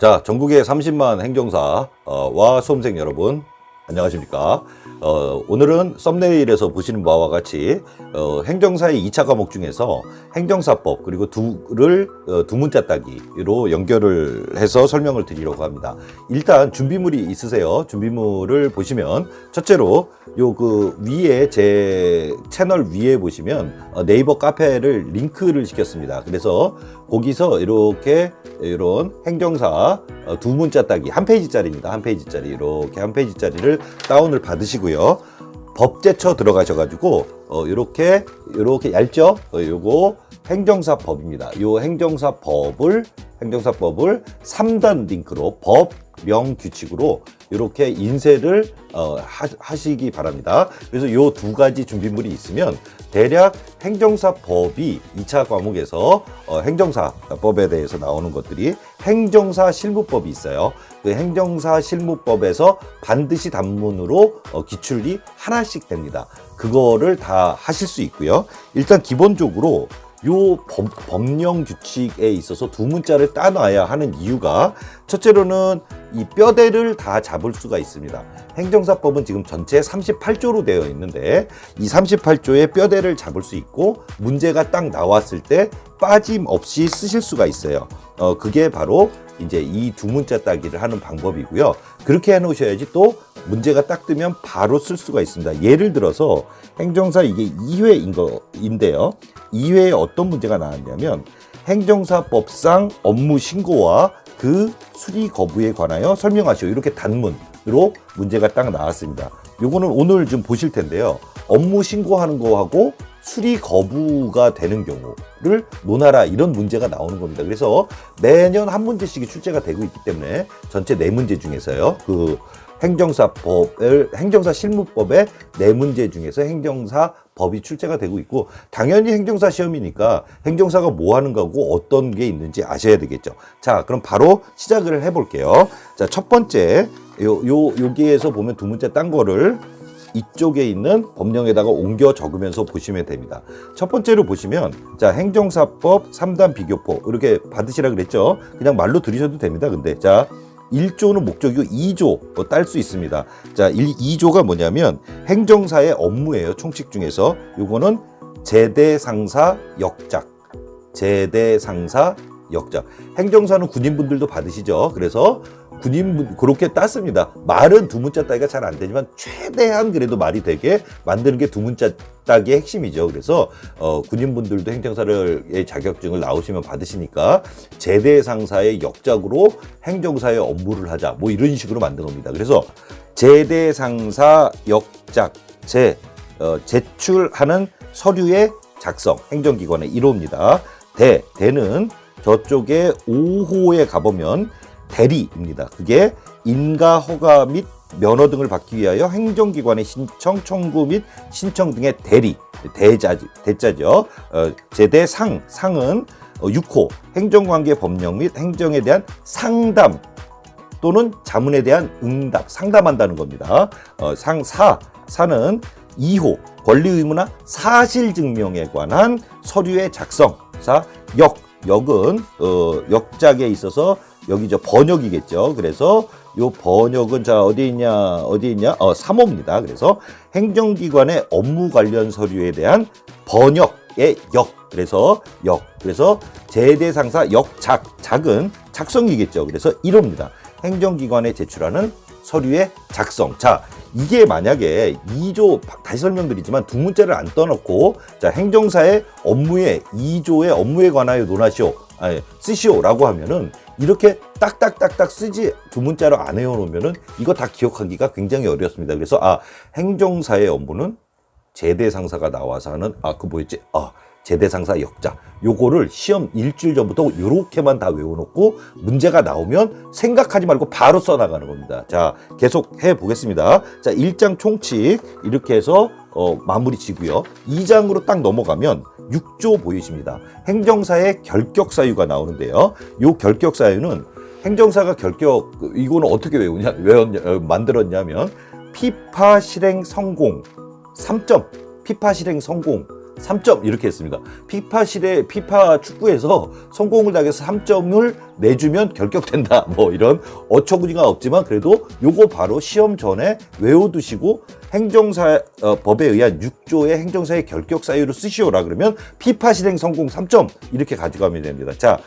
자, 전국의 30만 행정사와 수험생 여러분, 안녕하십니까? 오늘은 썸네일에서 보시는 바와 같이 행정사의 2차 과목 중에서 행정사법 그리고 두 문자 따기로 연결을 해서 설명을 드리려고 합니다. 일단 준비물이 있으세요. 준비물을 보시면 첫째로 위에 제 채널 위에 보시면 네이버 카페를 링크를 시켰습니다. 그래서 거기서 이렇게 이런 행정사 두 문자 따기 한 페이지짜리입니다. 한 페이지짜리 이렇게 한 페이지짜리를 다운을 받으시고요. 법제처 들어가셔가지고 이렇게 얇죠? 요거 행정사법입니다. 요 행정사법을 3단 링크로 법령 규칙으로 이렇게 인쇄를 하시기 바랍니다. 그래서 요 두 가지 준비물이 있으면 대략 행정사법이 2차 과목에서 행정사법에 대해서 나오는 것들이 행정사 실무법이 있어요. 그 행정사 실무법에서 반드시 단문으로 기출이 하나씩 됩니다. 그거를 다 하실 수 있고요. 일단 기본적으로 요 법령 규칙에 있어서 두 문자를 따놔야 하는 이유가 첫째로는 이 뼈대를 다 잡을 수가 있습니다. 행정사법은 지금 전체 38조로 되어 있는데 이 38조의 뼈대를 잡을 수 있고 문제가 딱 나왔을 때 빠짐없이 쓰실 수가 있어요. 그게 바로 이제 이 두 문자 따기를 하는 방법이고요. 그렇게 해놓으셔야지 또 문제가 딱 뜨면 바로 쓸 수가 있습니다. 예를 들어서 행정사 이게 2회인데요. 2회에 어떤 문제가 나왔냐면 행정사법상 업무 신고와 그 수리 거부에 관하여 설명하시오. 이렇게 단문으로 문제가 딱 나왔습니다. 요거는 오늘 좀 보실 텐데요. 업무 신고하는 거하고 수리 거부가 되는 경우를 논하라 이런 문제가 나오는 겁니다. 그래서 매년 한 문제씩이 출제가 되고 있기 때문에 전체 4문제 중에서요. 그 행정사 실무법의 4문제 중에서 행정사법이 출제가 되고 있고 당연히 행정사 시험이니까 행정사가 뭐 하는 거고 어떤 게 있는지 아셔야 되겠죠. 자, 그럼 바로 시작을 해볼게요. 자, 첫 번째 여기에서 보면 두 문제 딴 거를 이쪽에 있는 법령에다가 옮겨 적으면서 보시면 됩니다. 첫 번째로 보시면 자, 행정사법 3단 비교포 이렇게 받으시라 그랬죠. 그냥 말로 들으셔도 됩니다. 근데 자, 1조는 목적이고 2조 딸 수 있습니다. 자, 2조가 뭐냐면 행정사의 업무예요. 총칙 중에서 요거는 제대상사 역작. 행정사는 군인분들도 받으시죠. 그래서 군인분 그렇게 땄습니다. 말은 두 문자 따기가 잘 안 되지만 최대한 그래도 말이 되게 만드는 게 두 문자 따기의 핵심이죠. 그래서 군인분들도 행정사의 자격증을 나오시면 받으시니까 제대 상사의 역작으로 행정사의 업무를 하자 뭐 이런 식으로 만든 겁니다. 그래서 제대 상사 역작 제출하는 서류의 작성 행정기관의 1호입니다. 대는 저쪽에 5호에 가보면 대리입니다. 그게 인가 허가 및 면허 등을 받기 위하여 행정기관의 신청, 청구 및 신청 등의 대자죠. 제대상은 6호 행정관계 법령 및 행정에 대한 상담 또는 자문에 대한 응답, 상담한다는 겁니다. 사는 2호 권리 의무나 사실 증명에 관한 서류의 작성. 역은 역작에 있어서 여기 번역이겠죠. 그래서 요 번역은 자 어디 있냐 3호입니다. 그래서 행정기관의 업무 관련 서류에 대한 번역의 그래서 제대상사 작은 작성이겠죠. 그래서 1호입니다. 행정기관에 제출하는 서류의 작성. 자, 이게 만약에 2조 다시 설명드리지만 두 문자를 안 떠놓고 자, 행정사의 업무에 2조의 업무에 관하여 쓰시오라고 하면은 이렇게 딱딱딱딱 쓰지 두 문자로 안 해놓으면은 이거 다 기억하기가 굉장히 어렵습니다. 그래서 행정사의 업무는 제대상사가 나와서 하는 제대상사 역작 요거를 시험 일주일 전부터 요렇게만 다 외워놓고 문제가 나오면 생각하지 말고 바로 써나가는 겁니다. 자, 계속 해보겠습니다. 자, 1장 총칙 이렇게 해서 마무리 지고요. 2장으로 딱 넘어가면 6조 보이십니다. 행정사의 결격사유가 나오는데요. 요 결격사유는 행정사가 이거는 어떻게 만들었냐면 피파 실행 성공 3점, 피파 실행 성공 3점 이렇게 했습니다. 피파 축구에서 성공을 당해서 3점을 내주면 결격된다. 뭐 이런 어처구니가 없지만 그래도 요거 바로 시험 전에 외워두시고 행정사 법에 의한 6조의 행정사의 결격 사유로 쓰시오라 그러면 피파 실행 성공 3점 이렇게 가져가면 됩니다. 자,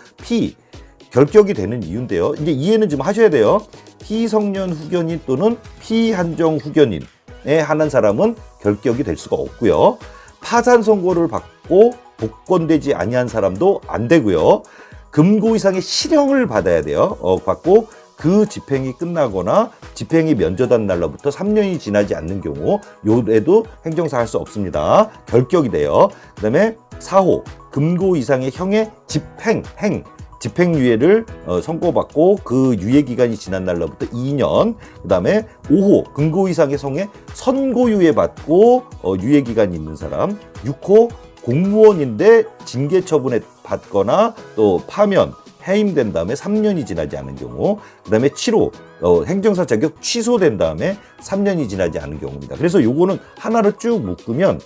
결격이 되는 이유인데요. 이제 이해는 좀 하셔야 돼요. 피성년 후견인 또는 피한정 후견인에 한한 사람은 결격이 될 수가 없고요. 파산 선고를 받고 복권되지 아니한 사람도 안 되고요. 금고 이상의 실형을 받아야 돼요. 받고 그 집행이 끝나거나 집행이 면제된 날로부터 3년이 지나지 않는 경우 요래도 행정사 할 수 없습니다. 결격이 돼요. 그다음에 4호 금고 이상의 형의 집행유예를 선고받고 그 유예기간이 지난 날로부터 2년. 그 다음에 5호 금고 이상의 성에 선고유예 받고 유예기간이 있는 사람. 6호 공무원인데 징계처분에 받거나 또 파면 해임된 다음에 3년이 지나지 않은 경우. 그 다음에 7호 행정사 자격 취소된 다음에 3년이 지나지 않은 경우입니다. 그래서 요거는 하나로 쭉 묶으면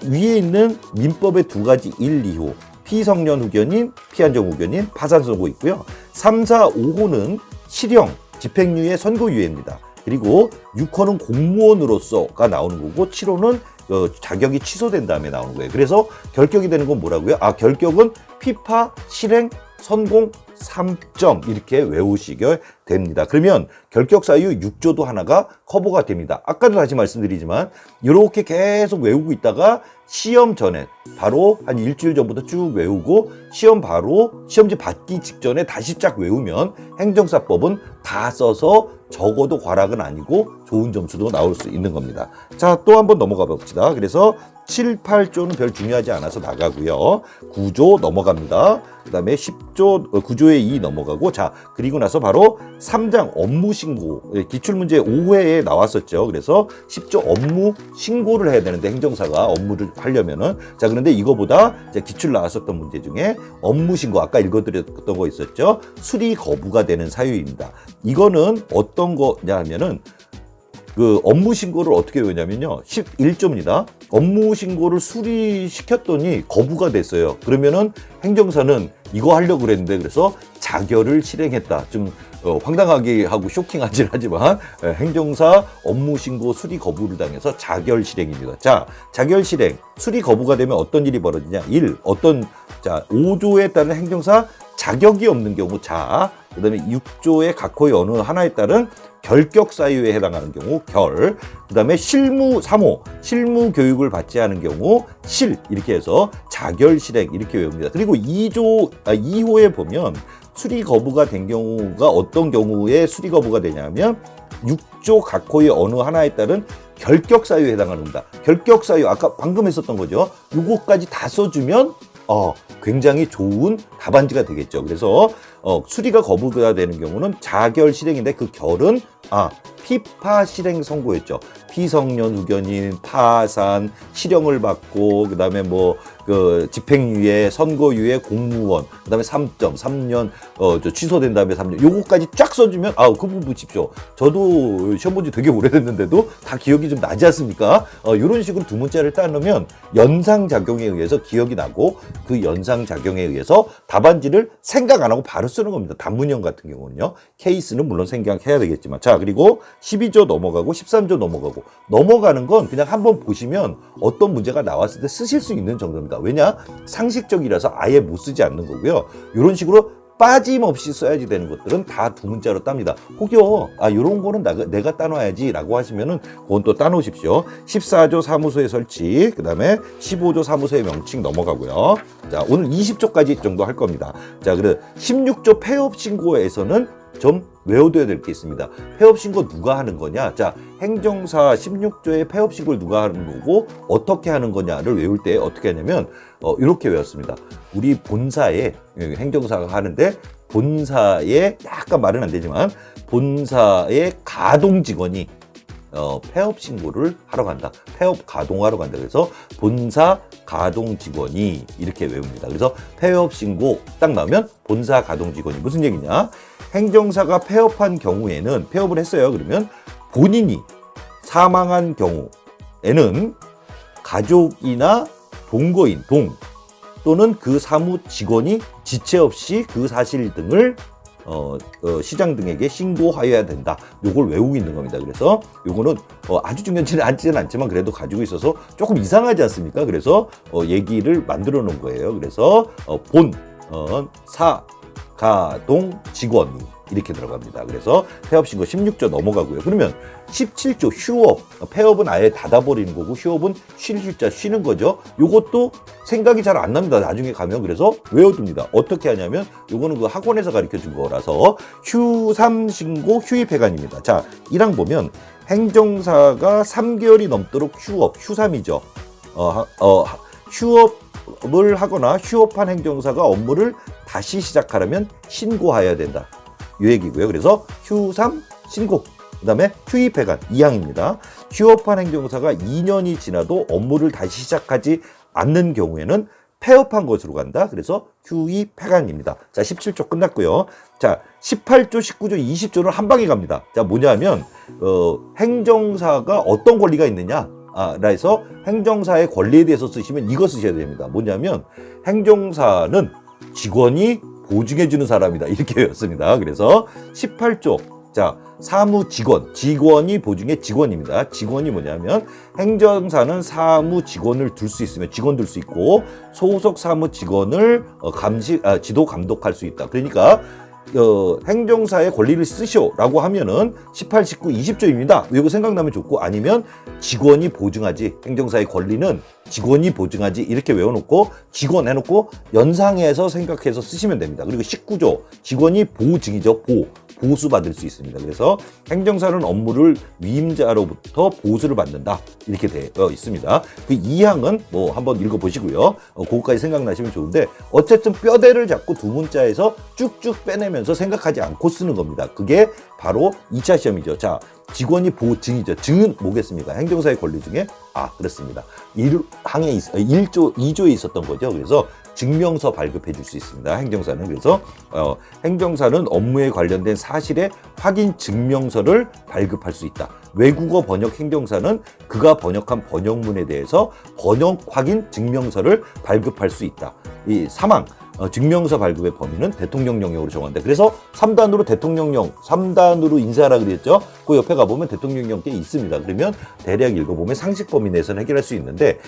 위에 있는 민법의 두 가지 1, 2호 피성년 후견인, 피한정 후견인, 파산 선고 있고요. 3, 4, 5호는 실형, 집행유예, 선고유예입니다. 그리고 6호는 공무원으로서가 나오는 거고 7호는 자격이 취소된 다음에 나오는 거예요. 그래서 결격이 되는 건 뭐라고요? 결격은 피파, 실행, 선공 3점 이렇게 외우시게 됩니다. 그러면 결격 사유 6조도 하나가 커버가 됩니다. 아까도 다시 말씀드리지만 이렇게 계속 외우고 있다가 시험 전에 바로 한 일주일 전부터 쭉 외우고 시험지 받기 직전에 다시 쫙 외우면 행정사법은 다 써서 적어도 과락은 아니고 좋은 점수도 나올 수 있는 겁니다. 자, 또 한번 넘어가 봅시다. 그래서 7, 8조는 별 중요하지 않아서 나가고요. 9조 넘어갑니다. 그 다음에 10조, 9조에 2 넘어가고, 자, 그리고 나서 바로 3장 업무신고, 기출문제 5회에 나왔었죠. 그래서 10조 업무신고를 해야 되는데, 행정사가 업무를 하려면은. 자, 그런데 이거보다 기출 나왔었던 문제 중에 업무신고, 아까 읽어드렸던 거 있었죠. 수리 거부가 되는 사유입니다. 이거는 어떤 거냐 하면은, 그 업무 신고를 어떻게 외우냐면요. 11조입니다. 업무 신고를 수리시켰더니 거부가 됐어요. 그러면은 행정사는 이거 하려고 그랬는데 그래서 자결을 실행했다. 좀 황당하게 하고 쇼킹하진 하지만 행정사 업무 신고 수리 거부를 당해서 자결 실행입니다. 자, 자결 실행, 수리 거부가 되면 어떤 일이 벌어지냐? 5조에 따른 행정사 자격이 없는 경우 자, 그 다음에 6조의 각호의 어느 하나에 따른 결격 사유에 해당하는 경우 결, 그 다음에 3호 실무 교육을 받지 않은 경우 실 이렇게 해서 자결 실행 이렇게 외웁니다. 그리고 2호에 보면 수리 거부가 된 경우가 어떤 경우에 수리 거부가 되냐면 6조 각호의 어느 하나에 따른 결격 사유에 해당합니다. 결격 사유 아까 방금 했었던 거죠. 요거까지 다 써주면 굉장히 좋은 답안지가 되겠죠. 그래서 수리가 거부가 되는 경우는 자결 실행인데 그 결은 피파 실행 선고였죠. 피성년 후견인, 파산, 실형을 받고 그다음에 집행유예, 선고유예, 공무원, 그다음에 3점, 3년 취소된 다음에 3년. 요거까지 쫙 써주면 그 부분 보십시오. 저도 시험 본 지 되게 오래됐는데도 다 기억이 좀 나지 않습니까? 이런 식으로 두 문자를 따놓으면 연상작용에 의해서 기억이 나고 그 연상작용에 의해서 답안지를 생각 안 하고 바로 쓰는 겁니다. 단문형 같은 경우는요. 케이스는 물론 생각해야 되겠지만. 자, 그리고 12조 넘어가고 13조 넘어가는 건 그냥 한번 보시면 어떤 문제가 나왔을 때 쓰실 수 있는 정도입니다. 왜냐? 상식적이라서 아예 못 쓰지 않는 거고요. 이런 식으로 빠짐없이 써야지 되는 것들은 다 두 문자로 땁니다. 혹여 이런 거는 내가 따놔야지 라고 하시면은 그건 또 따놓으십시오. 14조 사무소의 설치, 그 다음에 15조 사무소의 명칭 넘어가고요. 자, 오늘 20조까지 정도 할 겁니다. 자, 그래 16조 폐업 신고에서는 좀 외워둬야 될 게 있습니다. 폐업 신고 누가 하는 거냐? 자, 행정사 16조의 폐업 신고를 누가 하는 거고 어떻게 하는 거냐를 외울 때 어떻게 하냐면 이렇게 외웠습니다. 우리 본사에 행정사가 하는데 본사에 약간 말은 안 되지만 본사의 가동 직원이 폐업 신고를 하러 간다. 폐업 가동하러 간다. 그래서 본사 가동 직원이 이렇게 외웁니다. 그래서 폐업 신고 딱 나오면 본사 가동 직원이 무슨 얘기냐? 행정사가 폐업한 경우에는 폐업을 했어요. 그러면 본인이 사망한 경우에는 가족이나 동거인, 또는 그 사무 직원이 지체 없이 그 사실 등을 시장 등에게 신고하여야 된다. 요걸 외우고 있는 겁니다. 그래서 요거는 아주 중요하지는 않지만 그래도 가지고 있어서 조금 이상하지 않습니까? 그래서 얘기를 만들어 놓은 거예요. 그래서 가동 직원이 이렇게 들어갑니다. 그래서 폐업 신고 16조 넘어가고요. 그러면 17조 휴업, 폐업은 아예 닫아버리는 거고 휴업은 쉴 휴자 쉬는 거죠. 요것도 생각이 잘 안 납니다. 나중에 가면. 그래서 외워둡니다. 어떻게 하냐면 요거는 그 학원에서 가르쳐 준 거라서 휴3 신고 휴입 해간입니다. 자, 1항 보면 행정사가 3개월이 넘도록 휴업, 휴3이죠. 휴업을 하거나 휴업한 행정사가 업무를 다시 시작하려면 신고해야 된다. 이 얘기고요. 그래서 휴3 신고. 그 다음에 휴입해간 2항입니다. 휴업한 행정사가 2년이 지나도 업무를 다시 시작하지 않는 경우에는 폐업한 것으로 간다. 그래서 휴입해간입니다. 자, 17조 끝났고요. 자, 18조, 19조, 20조는 한 방에 갑니다. 자, 뭐냐면 행정사가 어떤 권리가 있느냐? 그래서 행정사의 권리에 대해서 쓰시면 이거 쓰셔야 됩니다. 뭐냐면 행정사는 직원이 보증해주는 사람이다. 이렇게 외웠습니다. 그래서 18조. 자, 사무 직원이 보증의 직원입니다. 직원이 뭐냐면 행정사는 사무 직원을 둘 수 있으면 직원 둘 수 있고 소속 사무 직원을 지도 감독할 수 있다. 그러니까 행정사의 권리를 쓰시오라고 하면은 18, 19, 20조입니다. 이거 생각나면 좋고 아니면 직원이 보증하지 행정사의 권리는 직원이 보증하지 이렇게 외워놓고 직원 해놓고 연상해서 생각해서 쓰시면 됩니다. 그리고 19조 직원이 보증이죠. 보수받을 수 있습니다. 그래서 행정사는 업무를 위임자로부터 보수를 받는다. 이렇게 되어 있습니다. 그 2항은 뭐 한번 읽어보시고요. 그거까지 생각나시면 좋은데 어쨌든 뼈대를 잡고 두 문자에서 쭉쭉 빼내면서 생각하지 않고 쓰는 겁니다. 그게 바로 2차 시험이죠. 자, 직원이 보증이죠. 증은 뭐겠습니까? 행정사의 권리 중에 그렇습니다. 2조에 있었던 거죠. 그래서 증명서 발급해 줄 수 있습니다. 행정사는. 그래서 행정사는 업무에 관련된 사실의 확인 증명서를 발급할 수 있다. 외국어 번역 행정사는 그가 번역한 번역문에 대해서 번역 확인 증명서를 발급할 수 있다. 이 3항 증명서 발급의 범위는 대통령 영역으로 정한다. 그래서 3단으로 대통령령, 3단으로 인사하라 그랬죠. 그 옆에 가보면 대통령령 꽤 있습니다. 그러면 대략 읽어보면 상식 범위 내에서는 해결할 수 있는데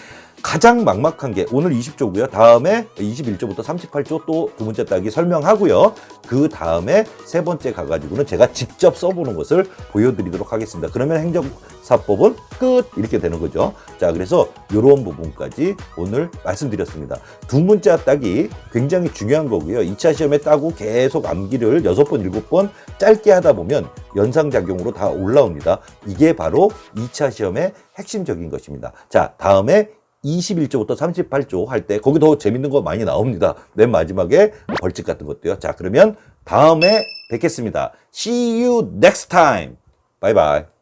가장 막막한 게 오늘 20조고요. 다음에 21조부터 38조 또 두 문자 따기 설명하고요. 그 다음에 세 번째 가가지고는 제가 직접 써보는 것을 보여드리도록 하겠습니다. 그러면 행정사법은 끝! 이렇게 되는 거죠. 자, 그래서 이런 부분까지 오늘 말씀드렸습니다. 두 문자 따기 굉장히 중요한 거고요. 2차 시험에 따고 계속 암기를 6번, 7번 짧게 하다 보면 연상작용으로 다 올라옵니다. 이게 바로 2차 시험의 핵심적인 것입니다. 자, 다음에 21조부터 38조 할 때 거기 더 재밌는 거 많이 나옵니다. 맨 마지막에 벌칙 같은 것도요. 자, 그러면 다음에 뵙겠습니다. See you next time. Bye bye.